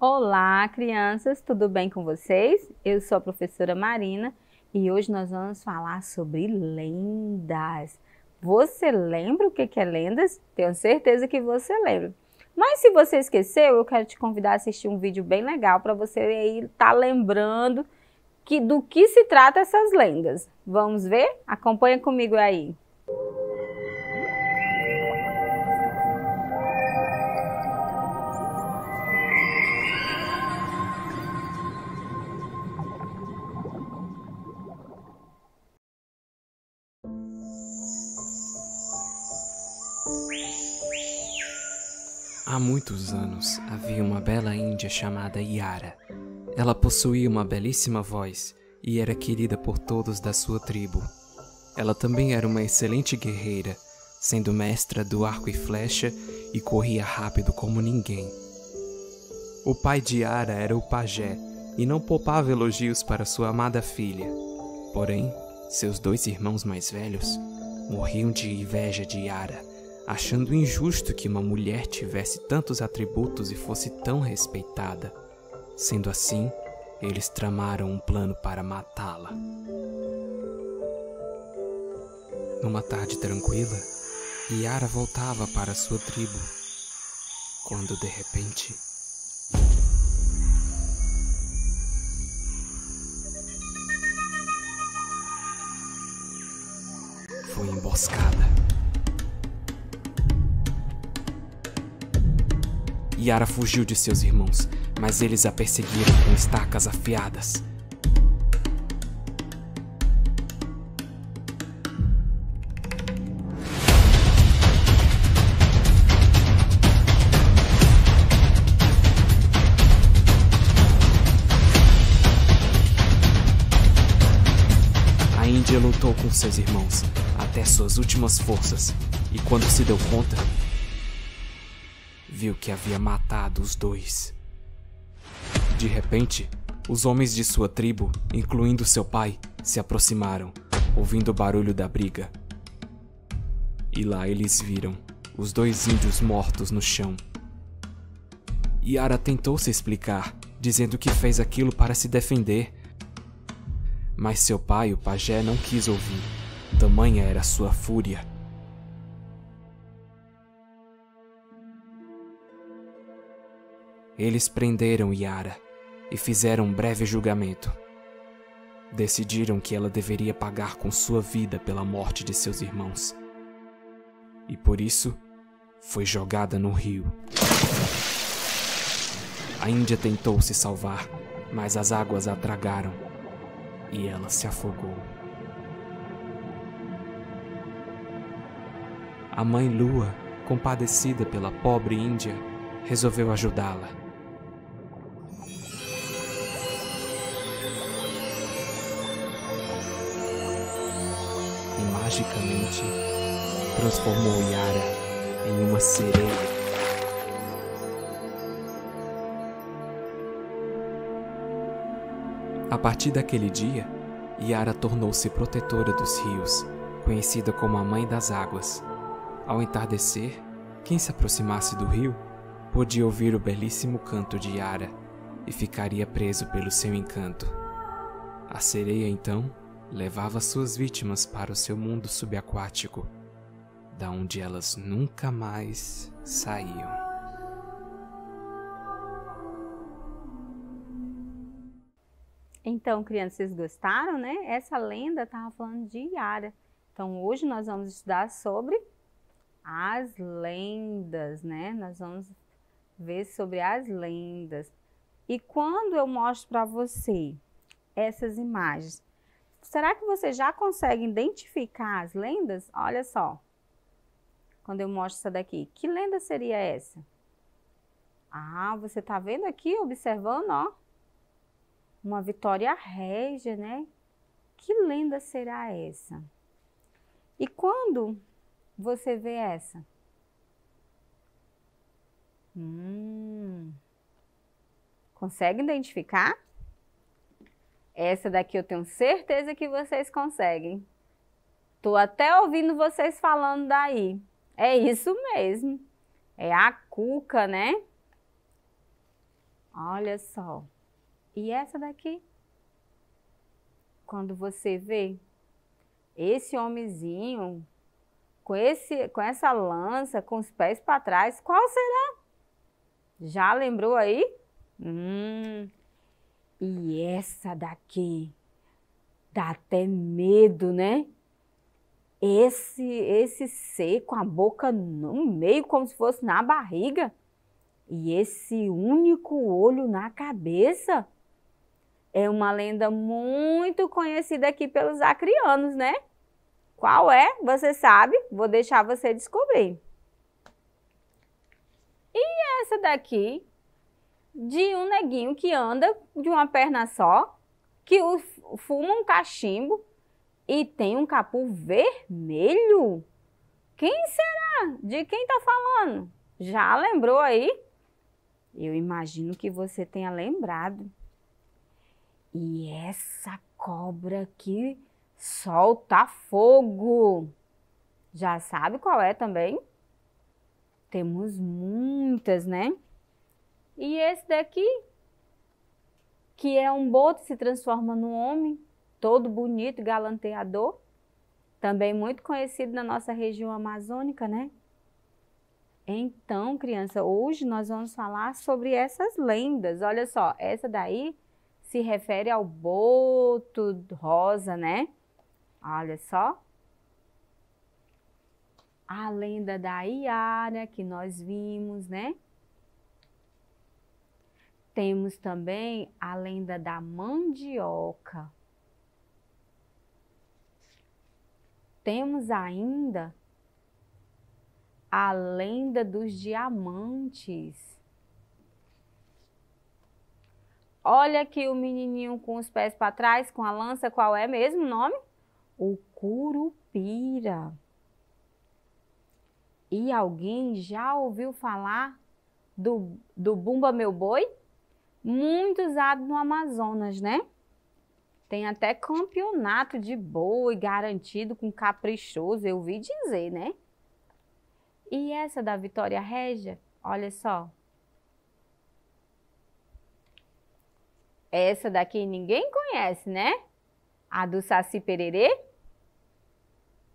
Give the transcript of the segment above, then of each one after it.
Olá, crianças, tudo bem com vocês? Eu sou a professora Marina e hoje nós vamos falar sobre lendas. Você lembra o que é lendas? Tenho certeza que você lembra. Mas se você esqueceu, eu quero te convidar a assistir um vídeo bem legal para você aí estar lembrando do que se trata essas lendas. Vamos ver? Acompanha comigo aí. Há muitos anos havia uma bela índia chamada Yara. Ela possuía uma belíssima voz e era querida por todos da sua tribo. Ela também era uma excelente guerreira, sendo mestra do arco e flecha e corria rápido como ninguém. O pai de Yara era o pajé e não poupava elogios para sua amada filha. Porém, seus dois irmãos mais velhos morriam de inveja de Yara, achando injusto que uma mulher tivesse tantos atributos e fosse tão respeitada. Sendo assim, eles tramaram um plano para matá-la. Numa tarde tranquila, Yara voltava para sua tribo, quando de repente foi emboscada. Yara fugiu de seus irmãos, mas eles a perseguiram com estacas afiadas. A índia lutou com seus irmãos até suas últimas forças, e quando se deu conta, viu que havia matado os dois. De repente, os homens de sua tribo, incluindo seu pai, se aproximaram, ouvindo o barulho da briga. E lá eles viram os dois índios mortos no chão. Yara tentou se explicar, dizendo que fez aquilo para se defender. Mas seu pai, o pajé, não quis ouvir. Tamanha era sua fúria. Eles prenderam Yara e fizeram um breve julgamento. Decidiram que ela deveria pagar com sua vida pela morte de seus irmãos. E por isso, foi jogada no rio. A índia tentou se salvar, mas as águas a tragaram e ela se afogou. A mãe Lua, compadecida pela pobre índia, resolveu ajudá-la. E magicamente transformou Yara em uma sereia. A partir daquele dia, Yara tornou-se protetora dos rios, conhecida como a Mãe das Águas. Ao entardecer, quem se aproximasse do rio podia ouvir o belíssimo canto de Yara e ficaria preso pelo seu encanto. A sereia, então, levava suas vítimas para o seu mundo subaquático, da onde elas nunca mais saíam. Então, crianças, vocês gostaram, né? Essa lenda estava falando de Yara. Então, hoje nós vamos estudar sobre as lendas, né? Nós vamos ver sobre as lendas. E quando eu mostro para você essas imagens, será que você já consegue identificar as lendas? Olha só. Quando eu mostro essa daqui, que lenda seria essa? Ah, você tá vendo aqui, observando, ó. Uma Vitória Régia, né? Que lenda será essa? E quando você vê essa? Consegue identificar? Essa daqui eu tenho certeza que vocês conseguem. Tô até ouvindo vocês falando daí. É isso mesmo. É a Cuca, né? Olha só. E essa daqui? Quando você vê esse homenzinho com essa lança, com os pés para trás, qual será? Já lembrou aí? E essa daqui dá até medo, né? Esse ser com a boca no meio, como se fosse na barriga, e esse único olho na cabeça. É uma lenda muito conhecida aqui pelos acrianos, né? Qual é? Você sabe? Vou deixar você descobrir. E essa daqui, de um neguinho que anda de uma perna só, que fuma um cachimbo e tem um capuz vermelho? Quem será? De quem tá falando? Já lembrou aí? Eu imagino que você tenha lembrado. E essa cobra que solta fogo. Já sabe qual é também? Temos muitas, né? E esse daqui, que é um boto, se transforma num homem, todo bonito, galanteador. Também muito conhecido na nossa região amazônica, né? Então, criança, hoje nós vamos falar sobre essas lendas. Olha só, essa daí se refere ao boto rosa, né? Olha só. A lenda da Iara, que nós vimos, né? Temos também a lenda da mandioca. Temos ainda a lenda dos diamantes. Olha aqui o menininho com os pés para trás, com a lança, qual é mesmo o nome? O Curupira. E alguém já ouviu falar do Bumba Meu Boi? Muito usado no Amazonas, né? Tem até campeonato de boi garantido com caprichoso, eu ouvi dizer, né? E essa da Vitória Régia, olha só. Essa daqui ninguém conhece, né? A do Saci Pererê.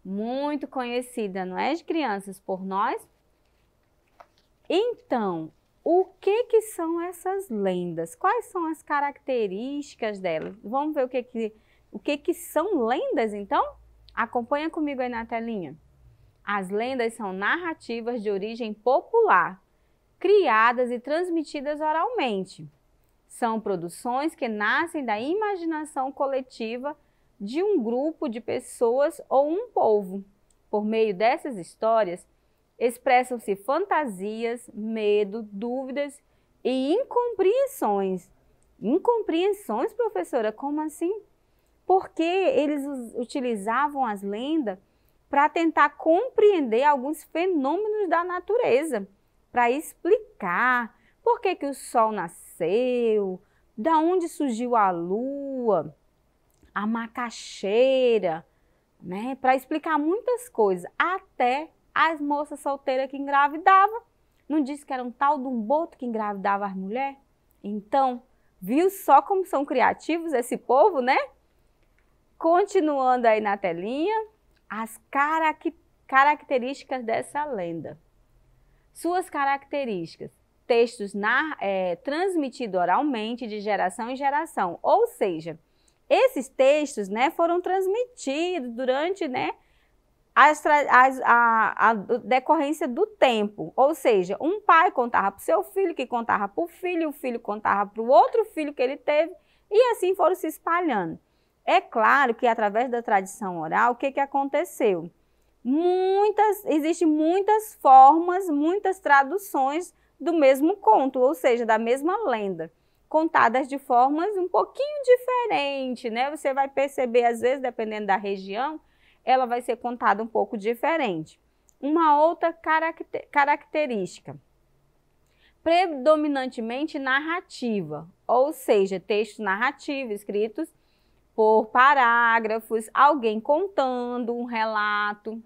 Muito conhecida, não é, de crianças, por nós? Então, o que são essas lendas? Quais são as características delas? Vamos ver o que são lendas, então? Acompanha comigo aí na telinha. As lendas são narrativas de origem popular, criadas e transmitidas oralmente. São produções que nascem da imaginação coletiva de um grupo de pessoas ou um povo. Por meio dessas histórias, expressam-se fantasias, medo, dúvidas e incompreensões. Incompreensões, professora? Como assim? Porque eles utilizavam as lendas para tentar compreender alguns fenômenos da natureza, para explicar por que o sol nasceu, da onde surgiu a lua, a macaxeira, né? Para explicar muitas coisas, até as moças solteiras que engravidavam. Não disse que era um tal de um boto que engravidava as mulheres? Então, viu só como são criativos esse povo, né? Continuando aí na telinha, as características dessa lenda. Suas características: textos transmitidos oralmente de geração em geração, ou seja, esses textos, né, foram transmitidos durante, né, a decorrência do tempo, ou seja, um pai contava para o seu filho, que contava para o filho contava para o outro filho que ele teve, e assim foram se espalhando. É claro que através da tradição oral, o que aconteceu? Existem muitas formas, muitas traduções do mesmo conto, ou seja, da mesma lenda, contadas de formas um pouquinho diferentes, né? Você vai perceber, às vezes, dependendo da região, ela vai ser contada um pouco diferente. Uma outra característica, predominantemente narrativa, ou seja, textos narrativos escritos por parágrafos, alguém contando um relato.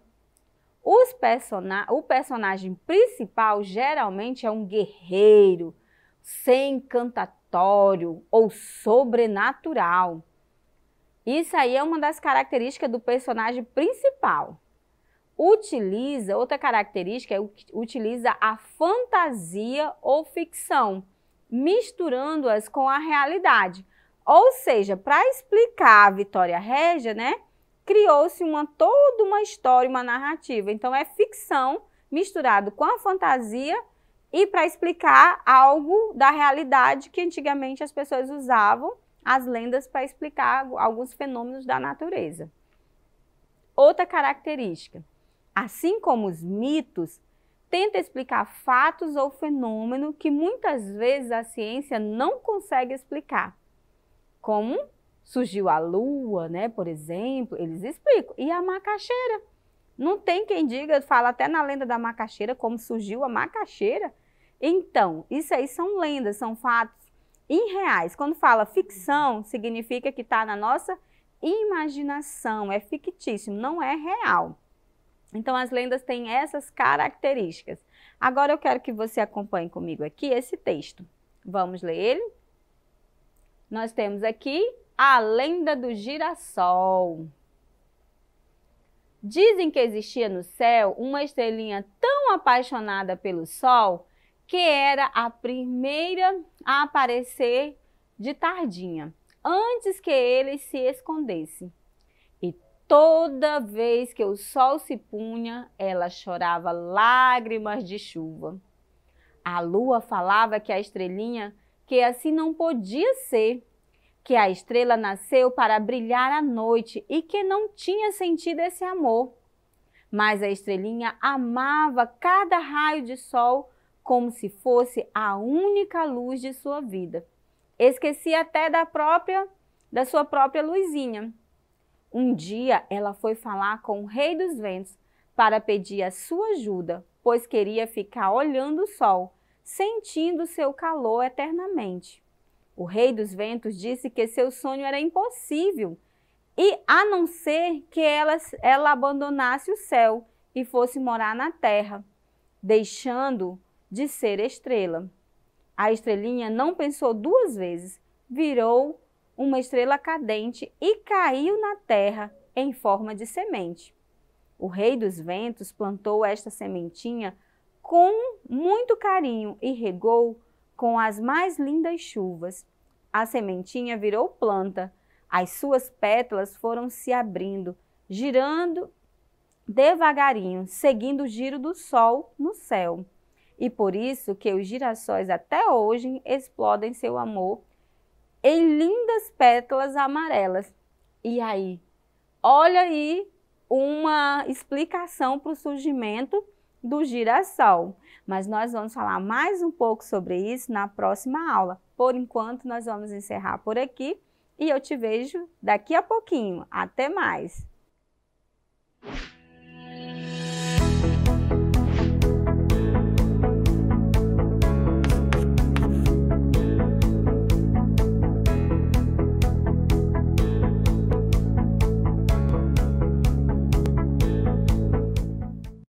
O personagem principal geralmente é um guerreiro, ser encantatório ou sobrenatural. Isso aí é uma das características do personagem principal. Outra característica é utiliza a fantasia ou ficção, misturando-as com a realidade. Ou seja, para explicar a Vitória Régia, né, criou-se toda uma história, uma narrativa. Então é ficção misturado com a fantasia e para explicar algo da realidade que antigamente as pessoas usavam as lendas para explicar alguns fenômenos da natureza. Outra característica, assim como os mitos, tenta explicar fatos ou fenômenos que muitas vezes a ciência não consegue explicar. Como surgiu a lua, né, por exemplo, eles explicam. E a macaxeira? Não tem quem diga, fala até na lenda da macaxeira, como surgiu a macaxeira. Então, isso aí são lendas, são fatos irreais. Quando fala ficção, significa que está na nossa imaginação, é fictício, não é real. Então, as lendas têm essas características. Agora, eu quero que você acompanhe comigo aqui esse texto. Vamos ler ele? Nós temos aqui a lenda do girassol. Dizem que existia no céu uma estrelinha tão apaixonada pelo sol que era a primeira a aparecer de tardinha, antes que ele se escondesse. E toda vez que o sol se punha, ela chorava lágrimas de chuva. A lua falava que a estrelinha, que assim não podia ser, que a estrela nasceu para brilhar à noite e que não tinha sentido esse amor. Mas a estrelinha amava cada raio de sol como se fosse a única luz de sua vida. Esquecia até da sua própria luzinha. Um dia ela foi falar com o Rei dos Ventos para pedir a sua ajuda, pois queria ficar olhando o sol, sentindo seu calor eternamente. O Rei dos Ventos disse que seu sonho era impossível, e a não ser que ela abandonasse o céu e fosse morar na terra, deixando de ser estrela. A estrelinha não pensou duas vezes, virou uma estrela cadente e caiu na terra em forma de semente. O Rei dos Ventos plantou esta sementinha com muito carinho e regou com as mais lindas chuvas. A sementinha virou planta, as suas pétalas foram se abrindo, girando devagarinho, seguindo o giro do sol no céu. E por isso que os girassóis até hoje explodem seu amor em lindas pétalas amarelas. E aí, olha aí uma explicação para o surgimento do girassol. Mas nós vamos falar mais um pouco sobre isso na próxima aula. Por enquanto, nós vamos encerrar por aqui e eu te vejo daqui a pouquinho. Até mais!